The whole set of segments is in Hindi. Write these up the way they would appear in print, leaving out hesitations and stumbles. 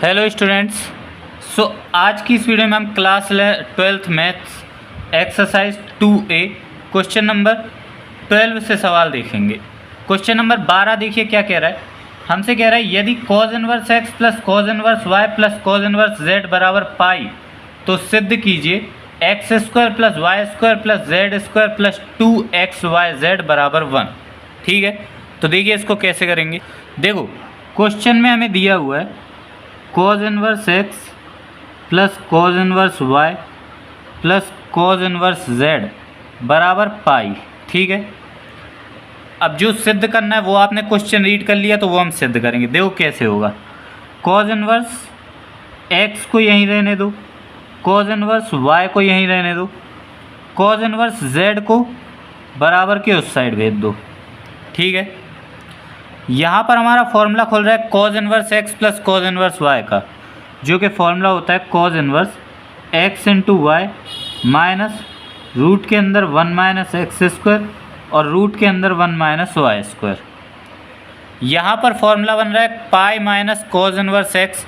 Hello students. आज की इस वीडियो में हम class 12th maths exercise 2A question number 12 से सवाल देखेंगे। क्वेश्चन नंबर 12 देखिए क्या कह रहा है। हमसे कह रहा है यदि cos inverse x plus cos inverse y plus cos inverse z बराबर पाई तो सिद्ध कीजिए X square plus Y square plus Z square plus 2xyz बराबर 1। ठीक है, तो देखिए इसको कैसे करेंगे। देखो क्वेश्चन में हमें दिया हुआ है cos inverse x plus cos inverse y plus cos inverse z बराबर पाई। ठीक है, अब जो सिद्ध करना है वो आपने क्वेश्चन रीड कर लिया तो वो हम सिद्ध करेंगे। देखो कैसे होगा। cos इनवर्स x को यहीं रहने दो, cos इनवर्स y को यहीं रहने दो, cos इनवर्स z को बराबर के उस साइड भेज दो। ठीक है, यहाँ पर हमारा फॉर्मूला खुल रहा है cos inverse x plus cos inverse y का, जो कि फॉर्मूला होता है cos inverse x into Y minus root के अंदर 1 माइनस एक्स स्क्वायर और रूट के अंदर 1 माइनस वाई स्क्वायर। यहाँ पर फॉर्मूला बन रहा है pi minus cos inverse x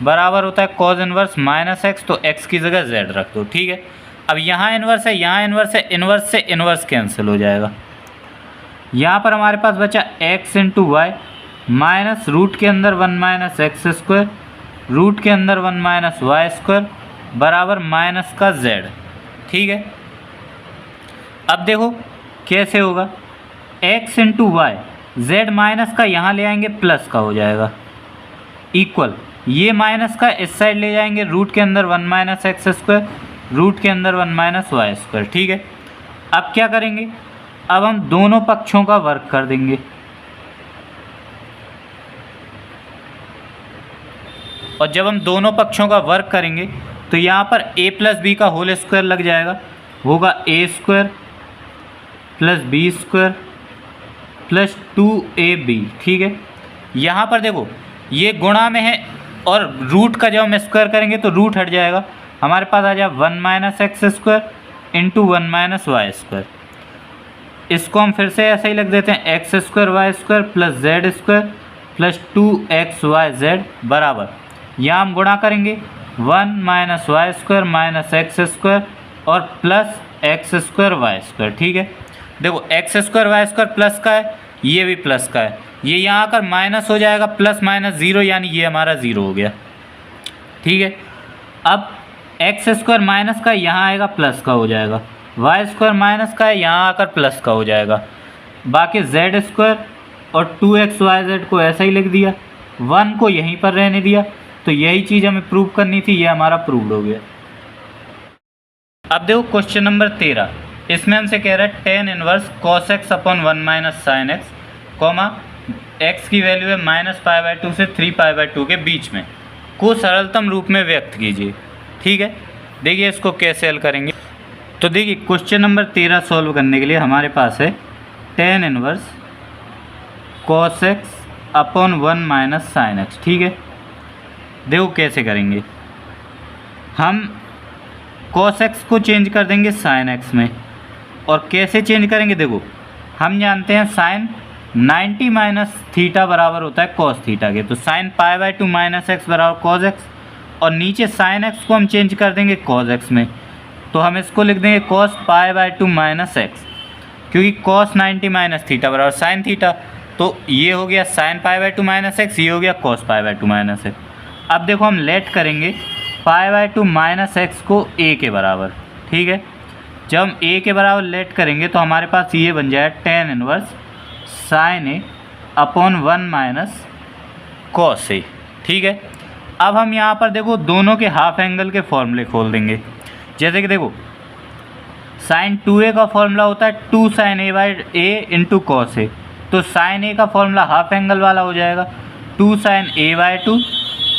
बराबर होता है cos इनवर्स माइनस x, तो x की जगह z रख दो। ठीक है, अब यहाँ इन्वर्स है, यहाँ इन्वर्स है, इन्वर्स से इन्वर्स कैंसिल हो जाएगा। यहाँ पर हमारे पास बचा x into Y minus root के अंदर 1 माइनस एक्स स्क्वायर रूट के अंदर 1 माइनस वाई स्क्वायर बराबर माइनस का z। ठीक है, अब देखो कैसे होगा। x into Y Z minus का यहाँ ले आएंगे प्लस का हो जाएगा, इक्वल ये माइनस का इस साइड ले जाएंगे रूट के अंदर 1 माइनस एक्स स्क्वायर रूट के अंदर 1 माइनस वाई स्क्वायर। ठीक है, अब क्या करेंगे, अब हम दोनों पक्षों का वर्क कर देंगे। और जब हम दोनों पक्षों का वर्क करेंगे तो यहाँ पर a प्लस बी का होल स्क्वायर लग जाएगा, होगा a square plus B square plus 2ab। ठीक है, यहाँ पर देखो ये गुणा में है और रूट का जब हम स्क्वायर करेंगे तो रूट हट जाएगा, हमारे पास आ जाए 1 minus x square into 1 minus Y square. इसको हम फिर से ऐसे ही लिख देते हैं x square y square plus Z square plus 2xyz बराबर, यहाँ हम गुणा करेंगे 1 minus Y square minus x square और plus x square y square. ठीक है, देखो x square y square plus का है, ये भी प्लस का है, ये यहाँ आकर माइनस हो जाएगा, प्लस माइनस ज़ीरो यानी ये हमारा ज़ीरो हो गया। ठीक है, अब एक्स स्क्वायर माइनस का यहाँ आएगा प्लस का हो जाएगा, वाई स्क्वायर माइनस का है यहाँ आकर प्लस का हो जाएगा, बाकी जेड स्क्वायर और 2xyz को ऐसा ही लिख दिया, 1 को यहीं पर रहने दिया। तो यही चीज़ हमें प्रूव करनी थी, ये हमारा प्रूव्ड हो गया। अब देखो क्वेश्चन नंबर 13, इसमें हमसे कह रहा है tan inverse cos x upon 1 minus sine x comma x की वैल्यू है -π/2 से 3π/2 के बीच में को सरलतम रूप में व्यक्त कीजिए। ठीक है, देखिए इसको कैसे हल करेंगे। तो देखिए क्वेश्चन नंबर 13 सॉल्व करने के लिए हमारे पास है tan inverse cos x upon 1 minus sine x. ठीक है, देखो कैसे करेंगे, हम cos x को चेंज कर देंगे sin x में। और कैसे चेंज करेंगे, देखो हम जानते हैं साइन 90 माइनस थीटा बराबर होता है cos थीटा के, तो साइन π/2 माइनस एक्स बराबर cos x, और नीचे साइन x को हम चेंज कर देंगे cos x में, तो हम इसको लिख देंगे cos π/2 माइनस एक्स, क्योंकि cos 90 माइनस थीटा बराबर साइन थीटा, तो ये हो गया साइन π/2 माइनस एक्स, ये हो गया cos π/2 माइनस एक्स। अब देखो हम लेट करेंगे π/2 माइनस एक्स को a के बराबर। ठीक है, जब हम a के बराबर लेट करेंगे तो हमारे पास ये बन जाए tan inverse sine a upon 1 minus cos a। ठीक है, अब हम यहाँ पर देखो दोनों के हाफ एंगल के फॉर्मूले खोल देंगे। जैसे कि देखो साइन 2a का फॉर्मूला होता है 2 sine a/a into cos a, तो साइन a का फॉर्मूला हाफ एंगल वाला हो जाएगा 2 sign a/2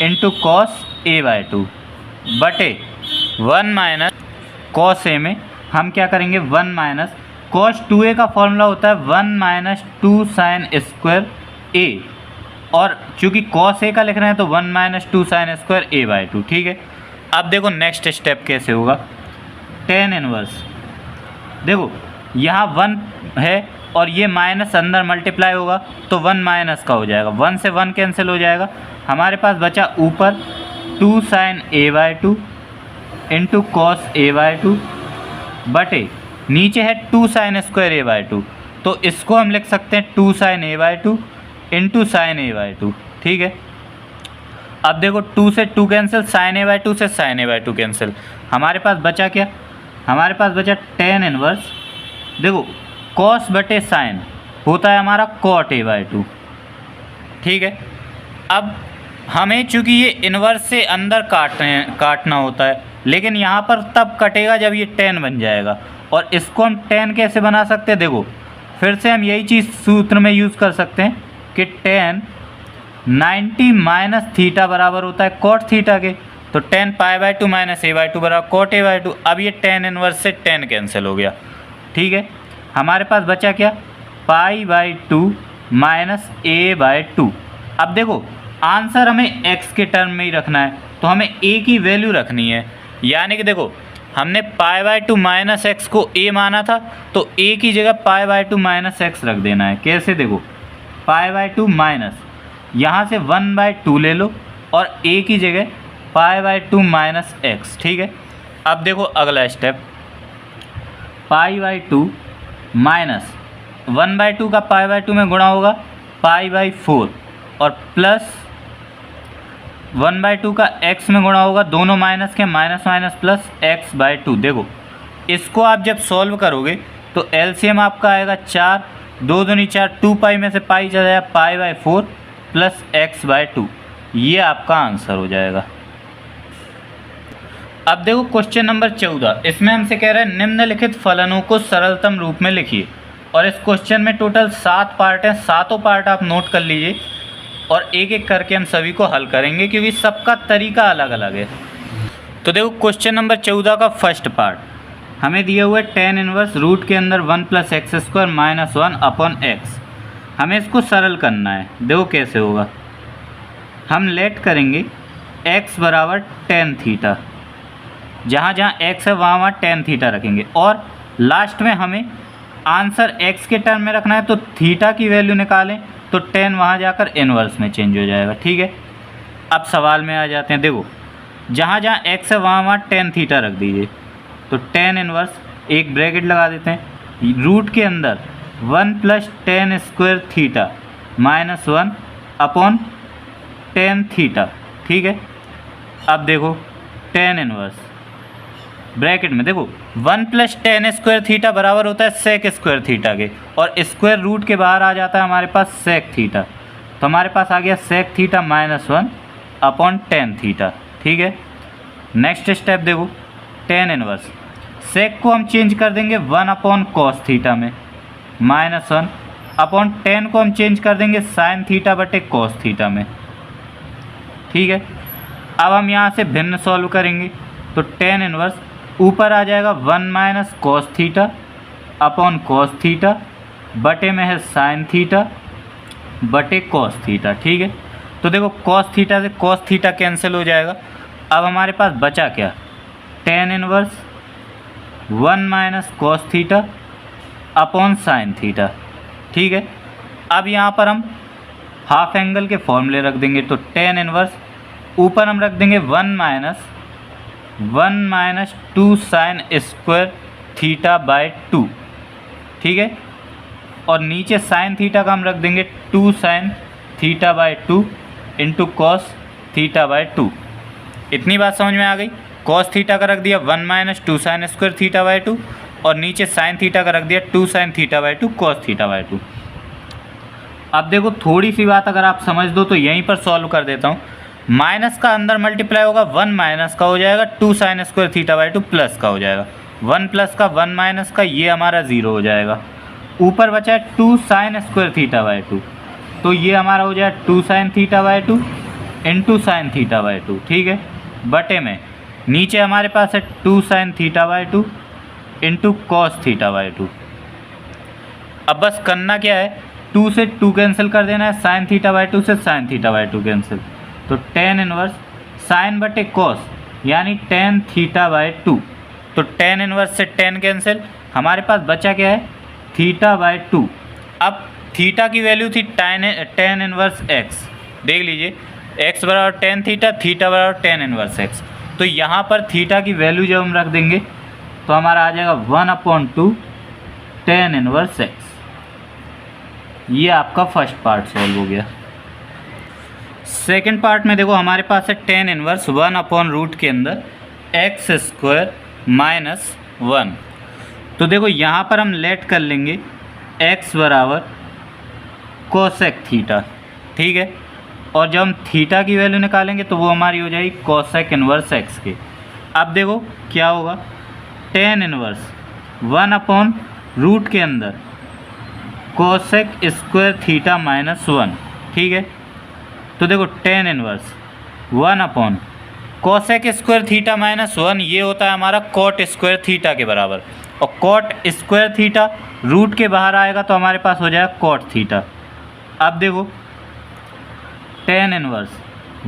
into cos a/2 बटे 1 माइनस कॉस a में हम क्या करेंगे 1 माइनस कॉस 2a का फॉर्मूला होता है 1 माइनस 2 साइन स्क्वायर a, और चूँकि कॉस a का लिख रहे हैं तो 1 माइनस 2 साइन स्क्वायर a/2। ठीक है, अब देखो नेक्स्ट स्टेप कैसे होगा। tan इनवर्स देखो यहाँ 1 है और ये माइनस अंदर मल्टीप्लाई होगा तो 1 माइनस का हो जाएगा, 1 से 1 कैंसिल हो जाएगा। हमारे पास बचा ऊपर 2 sin a/2 into cos a/2 बटे नीचे है 2 sin स्क्वायर a/2, तो इसको हम लिख सकते हैं 2 sin a/2 into sine a/2। ठीक है, अब देखो 2 से 2 कैंसिल, sin a/2 से sin a/2 कैंसिल। हमारे पास बचा क्या, हमारे पास बचा tan इनवर्स, देखो cos बटे साइन होता है हमारा cot a/2। ठीक है, अब हमें चूँकि ये इन्वर्स से अंदर काटना होता है, लेकिन यहाँ पर तब कटेगा जब ये tan बन जाएगा। और इसको हम tan कैसे बना सकते हैं, देखो फिर से हम यही चीज़ सूत्र में यूज़ कर सकते हैं कि tan 90 माइनस थीटा बराबर होता है cot थीटा के, तो tan π/2 माइनस a/2 बराबर cot a/2। अब ये tan इनवर्स से tan कैंसिल हो गया। ठीक है, हमारे पास बचा क्या, π/2 माइनस a/2। अब देखो आंसर हमें x के टर्म में ही रखना है, तो हमें a की वैल्यू रखनी है। यानी कि देखो हमने π/2 माइनस एक्स को a माना था, तो a की जगह π/2 माइनस एक्स रख देना है। कैसे, देखो π/2 माइनस यहाँ से 1/2 ले लो और a की जगह π/2 माइनस एक्स। ठीक है, अब देखो अगला स्टेप, π/2 माइनस 1/2 का π/2 में गुणा होगा π/4 और प्लस 1/2 का x में गुणा होगा, दोनों माइनस के माइनस माइनस प्लस x/2। देखो इसको आप जब सॉल्व करोगे तो एलसीएम आपका आएगा 4, 2 दूनी 4, 2 पाई में से पाई चला जाएगा π/4 प्लस x/2, ये आपका आंसर हो जाएगा। अब देखो क्वेश्चन नंबर 14, इसमें हमसे कह रहा है निम्नलिखित फलनों को सरलतम रूप में लिखिए। और इस क्वेश्चन में टोटल 7 पार्ट हैं, सातों पार्ट आप नोट कर लीजिए और एक एक करके हम सभी को हल करेंगे क्योंकि सबका तरीका अलग अलग है। तो देखो क्वेश्चन नंबर 14 का फर्स्ट पार्ट हमें दिया हुआ है tan इनवर्स रूट के अंदर 1 + x² - 1/x। हमें इसको सरल करना है। देखो कैसे होगा, हम लेट करेंगे x बराबर tan थीटा, जहाँ जहाँ x है वहाँ वहाँ tan थीटा रखेंगे और लास्ट में हमें आंसर x के टर्म में रखना है, तो थीटा की वैल्यू निकालें तो tan वहाँ जाकर इनवर्स में चेंज हो जाएगा। ठीक है, अब सवाल में आ जाते हैं। देखो जहाँ जहाँ x है वहाँ वहाँ tan थीटा रख दीजिए, तो tan इनवर्स एक ब्रैकेट लगा देते हैं, रूट के अंदर 1 + tan square theta - 1/tan theta. ठीक है, अब देखो tan इनवर्स ब्रैकेट में देखो 1 + tan स्क्वायर थीटा बराबर होता है sec स्क्वायर थीटा के, और स्क्वायर रूट के बाहर आ जाता है हमारे पास sec थीटा, तो हमारे पास आ गया sec थीटा - 1/tan थीटा। ठीक है, नेक्स्ट स्टेप देखो tan इनवर्स, sec को हम चेंज कर देंगे 1/cos थीटा में, -1/tan को हम चेंज कर देंगे sin थीटा बटे cos थीटा में। ठीक है, अब हम यहाँ से भिन्न सॉल्व करेंगे, तो tan इनवर्स ऊपर आ जाएगा 1 - cos थीटा cos थीटा बटे में है sin थीटा बटे cos थीटा। ठीक है, तो देखो cos थीटा से cos थीटा कैंसिल हो जाएगा। अब हमारे पास बचा क्या, tan inverse 1 - cos theta sin theta. ठीक है, अब यहाँ पर हम हाफ एंगल के फॉर्मूले रख देंगे, तो tan इनवर्स ऊपर हम रख देंगे 1 - 2 sin स्क्वायर थीटा/2। ठीक है, और नीचे sin थीटा का हम रख देंगे 2 sin थीटा/2 इंटू cos थीटा/2। इतनी बात समझ में आ गई। cos थीटा का रख दिया 1 - 2 sin स्क्वायर थीटा/2 और नीचे sin थीटा का रख दिया 2 sin थीटा/2 cos थीटा/2। अब देखो थोड़ी सी बात अगर आप समझ दो तो यहीं पर सॉल्व कर देता हूँ। माइनस का अंदर मल्टीप्लाई होगा 1 माइनस का हो जाएगा, 2 sin स्क्वायर थीटा/2 प्लस का हो जाएगा, 1 प्लस का 1 माइनस का, ये हमारा 0 हो जाएगा। ऊपर बचा है 2 sin स्क्वायर थीटा/2, तो ये हमारा हो जाएगा 2 sin थीटा/2 इंटू sin थीटा/2। ठीक है, बटे में नीचे हमारे पास है 2 sin थीटा/2 इंटू cos थीटा/2। अब बस करना क्या है, 2 से 2 कैंसिल कर देना है, sin थीटा/2 से sin थीटा/2 कैंसिल, तो tan इनवर्स sin बटे cos यानी tan थीटा/2, तो tan इनवर्स से tan कैंसिल, हमारे पास बचा क्या है थीटा/2, अब थीटा की वैल्यू थी टेन इनवर्स एक्स, देख लीजिए एक्स बराबर टेन थीटा, थीटा बराबर टेन इनवर्स एक्स। तो यहाँ पर थीटा की वैल्यू जब हम रख देंगे तो हमारा आ जाएगा 1/2 टेन इनवर्स एक्स। ये आपका फर्स्ट पार्ट सॉल्व हो गया। सेकंड पार्ट में देखो हमारे पास है टेन इनवर्स 1/रूट के अंदर एक्स स्क्वायर माइनस 1। तो देखो यहाँ पर हम लेट कर लेंगे x बराबर कोसेक थीटा, ठीक है। और जब हम थीटा की वैल्यू निकालेंगे तो वो हमारी हो जाएगी कोसेक इनवर्स x के। अब देखो क्या होगा, टेन इनवर्स 1/रूट के अंदर कोसेक स्क्वायर थीटा माइनस 1, ठीक है। तो देखो tan inverse 1/ cosec square theta minus 1, ये होता है हमारा कॉट स्क्वायर थीटा के बराबर। और कॉट स्क्वायर थीटा रूट के बाहर आएगा तो हमारे पास हो जाएगा कॉट थीटा। अब देखो टेन इनवर्स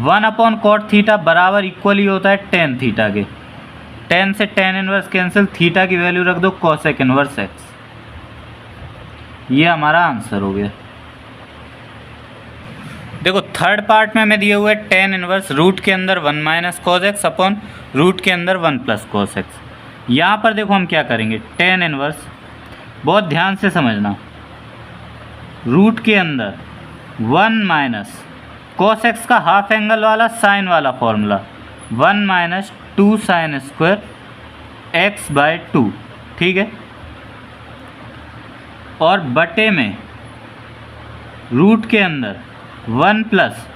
1/ कॉट थीटा बराबर इक्वली होता है टेन थीटा के। टेन से टेन इनवर्स कैंसिल, थीटा की वैल्यू रख दो कोसेक इनवर्स एक्स। ये हमारा आंसर हो गया। देखो थर्ड पार्ट में हमें दिए हुए टेन इनवर्स रूट के अंदर 1 minus cos X upon root के अंदर 1 प्लस कॉस एक्स। यहाँ पर देखो हम क्या करेंगे, टेन इनवर्स, बहुत ध्यान से समझना, रूट के अंदर 1 माइनस कॉस एक्स का हाफ एंगल वाला साइन वाला formula 1 minus 2 sine square X by 2, ठीक है। और बटे में रूट के अंदर 1 प्लस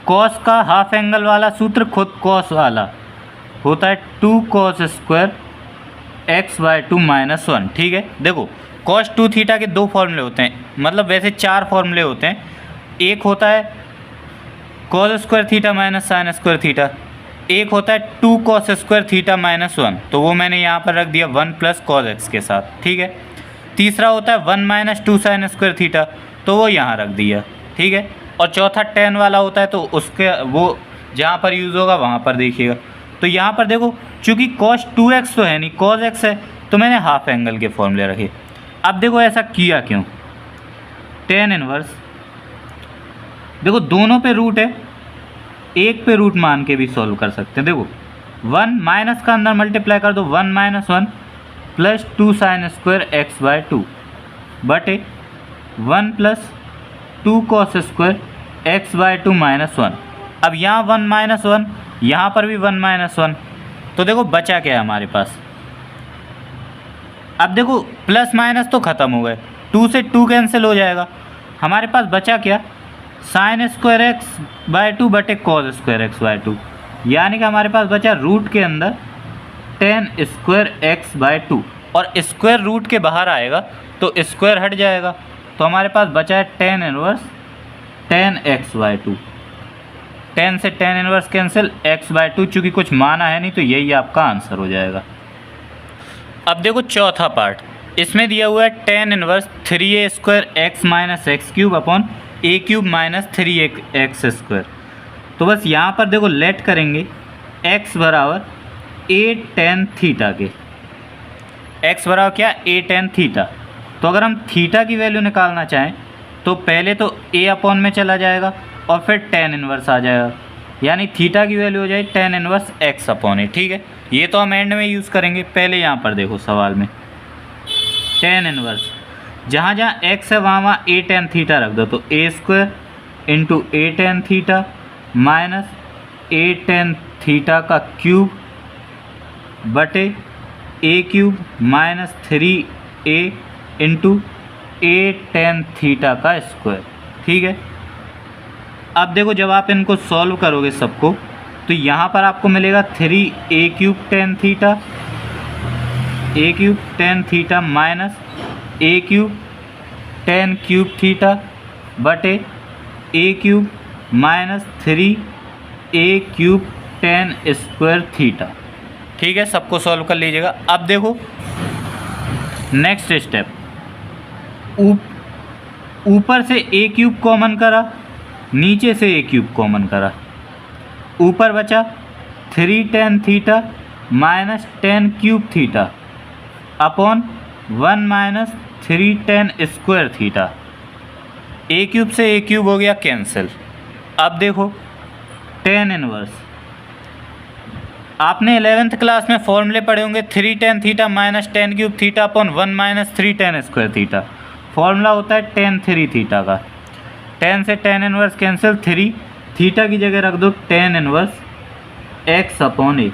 कॉस का हाफ एंगल वाला सूत्र खुद कॉस वाला होता है 2 cos square X by 2 minus 1, ठीक है। देखो कॉस 2 थीटा के दो फॉर्मूले होते हैं, मतलब वैसे 4 फॉर्मूले होते हैं। एक होता है cos square theta minus sine square theta, एक होता है 2 कॉस स्क्वायर थीटा माइनस 1, तो वो मैंने यहाँ पर रख दिया 1 प्लस कॉस एक्स के साथ, ठीक है। तीसरा होता है 1 माइनस 2 साइन स्क्वायर थीटा, तो वो यहाँ रख दिया, ठीक है। और चौथा टेन वाला होता है, तो उसके वो जहाँ पर यूज़ होगा वहाँ पर देखिएगा। तो यहाँ पर देखो चूँकि कॉस 2x तो है नहीं, कॉस x है, तो मैंने हाफ एंगल के फॉर्मूले रखे। अब देखो ऐसा किया क्यों, टेन इनवर्स, देखो दोनों पे रूट है, एक पे रूट मान के भी सॉल्व कर सकते हैं। देखो 1 माइनस का अंदर मल्टीप्लाई कर दो, 1 minus 1 plus 2 sine square X by 2 बटे 1 plus 2 cos square X by 2 minus 1। अब यहाँ 1 माइनस 1, यहाँ पर भी 1 माइनस 1, तो देखो बचा क्या है हमारे पास। अब देखो प्लस माइनस तो ख़त्म हो गए, 2 से 2 कैंसिल हो जाएगा, हमारे पास बचा क्या, साइन स्क्वायर एक्स बाय 2 बटे कॉस स्क्वायर एक्स बाय 2, यानी कि हमारे पास बचा रूट के अंदर टेन स्क्वायर एक्स बाय 2। और स्क्वायर रूट के बाहर आएगा तो स्क्वायर हट जाएगा, तो हमारे पास बचा है tan inverse tan x by 2। Tan से tan inverse cancel, x by 2 चूँकि कुछ माना है नहीं, तो यही आपका आंसर हो जाएगा। अब देखो चौथा पार्ट, इसमें दिया हुआ है tan inverse 3a square x minus x cube upon a cube minus 3x square. तो बस यहाँ पर देखो लेट करेंगे x बराबर a टेन थीटा के, x बराबर क्या, a टेन थीटा। तो अगर हम थीटा की वैल्यू निकालना चाहें तो पहले तो a अपॉन में चला जाएगा और फिर टेन इनवर्स आ जाएगा, यानी थीटा की वैल्यू हो जाए टेन इनवर्स x अपॉन ए, ठीक है। ये तो हम एंड में यूज़ करेंगे, पहले यहाँ पर देखो सवाल में टेन इनवर्स, जहाँ जहाँ x है वहाँ वहाँ a टेन थीटा रख दो, तो a square into a ten theta minus a tan theta का क्यूब बटे a cube minus 3a into a tan theta का स्क्वायर, ठीक है। अब देखो जब आप इनको सॉल्व करोगे सबको, तो यहाँ पर आपको मिलेगा 3a cube tan theta, a cube ten theta minus a cube ten cube theta बटे a cube minus 3a cube ten square theta, ठीक है। सबको सॉल्व कर लीजिएगा। अब देखो नेक्स्ट स्टेप, ऊपर से a क्यूब कॉमन करा, नीचे से a क्यूब कॉमन करा, ऊपर बचा 3 tan theta minus 10 cube theta upon 1 minus 3 tan square theta, a cube से ए क्यूब हो गया कैंसिल। अब देखो टेन इनवर्स, आपने 11th क्लास में फॉर्मूले पढ़े होंगे 3 tan theta minus ten cube theta upon 1 minus 3 tan square theta. Formula होता है tan 3 थीटा का। tan से tan इनवर्स कैंसिल, 3 थीटा की जगह रख दो tan इनवर्स x अपॉन ए।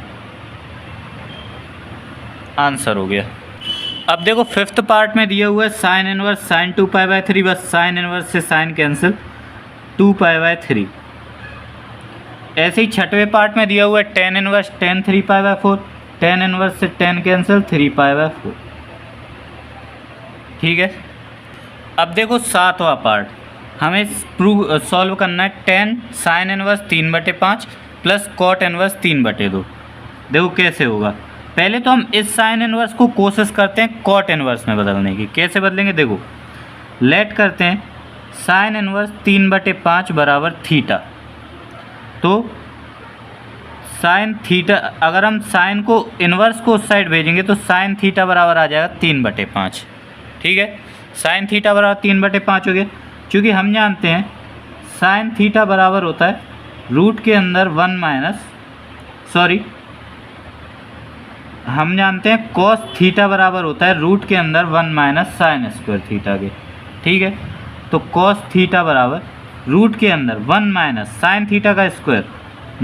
आंसर हो गया। अब देखो 5th पार्ट में दिया हुआ है साइन इनवर्स साइन 2π/3, बस साइन इनवर्स से साइन कैंसिल 2π/3। ऐसे ही 6वें पार्ट में दिया हुआ है tan inverse tan 3π/4, tan inverse से tan कैंसिल 3π/4। ठीक है। अब देखो 7वां पार्ट, हमें प्रूव सॉल्व करना है tan sine inverse 3/5 plus cot inverse 3/2। देखो कैसे होगा। पहले तो हम इस साइन इनवर्स को कोशिश करते हैं कॉट इनवर्स में बदलने की। कैसे बदलेंगे देखो, लेट करते हैं साइन इनवर्स 3/5 बराबर थीटा। तो साइन थीटा, अगर हम साइन को इन्वर्स को उस साइड भेजेंगे तो साइन थीटा बराबर आ जाएगा 3/5। ठीक है, साइन थीटा बराबर 3/5 हो गया। क्योंकि हम जानते हैं साइन थीटा बराबर होता है रूट के अंदर हम जानते हैं कॉस थीटा बराबर होता है रूट के अंदर 1 माइनस साइन स्क्वायर थीटा के। ठीक है, तो कॉस थीटा बराबर रूट के अंदर 1 माइनस साइन थीटा का स्क्वायर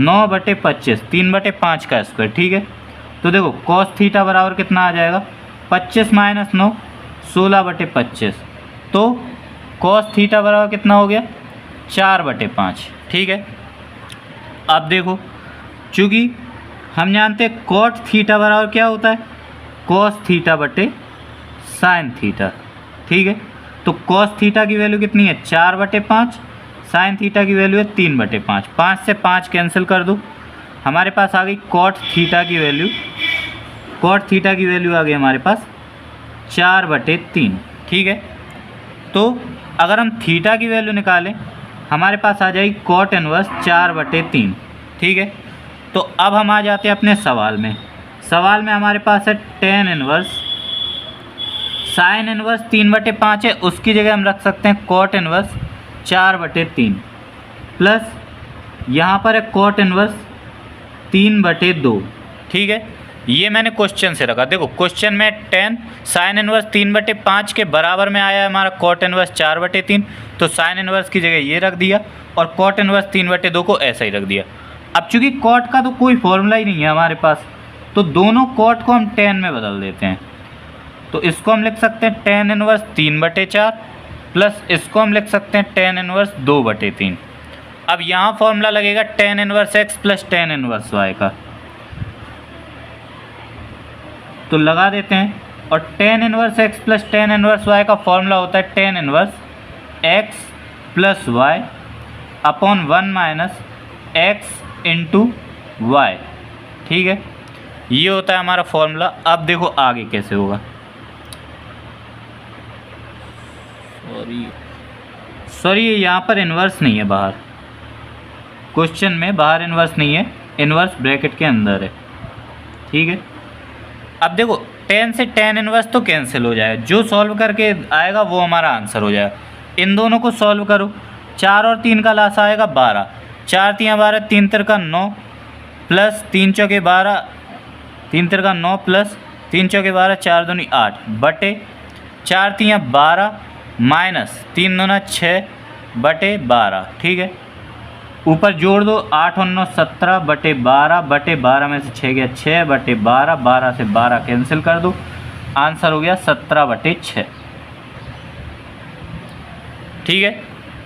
9/25, 3/5 का स्क्वायर। ठीक है, तो देखो कॉस थीटा बराबर कितना आ जाएगा, 25 माइनस 9 16/25। तो कॉस थीटा बराबर कितना हो गया 4/5। ठीक है। अब देखो, चूँकि हम जानते हैं कॉट थीटा बराबर क्या होता है, कॉस थीटा बटे साइन थीटा। ठीक है, तो कॉस थीटा की वैल्यू कितनी है 4/5, साइन थीटा की वैल्यू है 3/5। 5 से 5 कैंसिल कर दो, हमारे पास आ गई कॉट थीटा की वैल्यू। कॉट थीटा की वैल्यू आ गई हमारे पास 4/3। ठीक है, तो अगर हम थीटा की वैल्यू निकालें हमारे पास आ जाएगी कॉट इनवर्स 4/3। ठीक है, तो अब हम आ जाते हैं अपने सवाल में। सवाल में हमारे पास है tan इनवर्स साइन इनवर्स 3/5 है, उसकी जगह हम रख सकते हैं कॉट इनवर्स 4/3 प्लस यहाँ पर है कॉट इनवर्स 3/2। ठीक है, ये मैंने क्वेश्चन से रखा। देखो क्वेश्चन में tan साइन इनवर्स 3/5 के बराबर में आया है हमारा कॉट इनवर्स 4/3, तो साइन इनवर्स की जगह ये रख दिया और कॉट इनवर्स 3/2 को ऐसा ही रख दिया। अब चूँकि कॉट का तो कोई फॉर्मूला ही नहीं है हमारे पास, तो दोनों कॉट को हम tan में बदल देते हैं। तो इसको हम लिख सकते हैं tan इनवर्स 3/4 प्लस इसको हम लिख सकते हैं tan इनवर्स 2/3। अब यहाँ फॉर्मूला लगेगा tan inverse x plus tan inverse y का, तो लगा देते हैं। और tan inverse x plus tan inverse y का फॉर्मूला होता है tan inverse x plus y upon 1 minus x into Y. ठीक है, ये होता है हमारा फॉर्मूला। अब देखो आगे कैसे होगा। सॉरी यहाँ पर इन्वर्स नहीं है, बाहर क्वेश्चन में बाहर इन्वर्स नहीं है, इन्वर्स ब्रैकेट के अंदर है। ठीक है, अब देखो tan से tan इन्वर्स तो कैंसिल हो जाएगा, जो सॉल्व करके आएगा वो हमारा आंसर हो जाएगा। इन दोनों को सॉल्व करो, 4 और 3 का लासा आएगा 12, 4 3 12, 3 3 9 प्लस 3 4 12, 3 3 9 प्लस 3 4 12, 4 2 8 बटे 4 3 12 माइनस 3 2 6 बटे 12। ठीक है, ऊपर जोड़ दो 8 और 9 17 बटे 12 में से 6 गया 6/12, 12 से 12 कैंसिल कर दो, आंसर हो गया 17/6। ठीक है,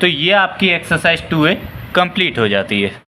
तो ये आपकी एक्सरसाइज 2A कंप्लीट हो जाती है।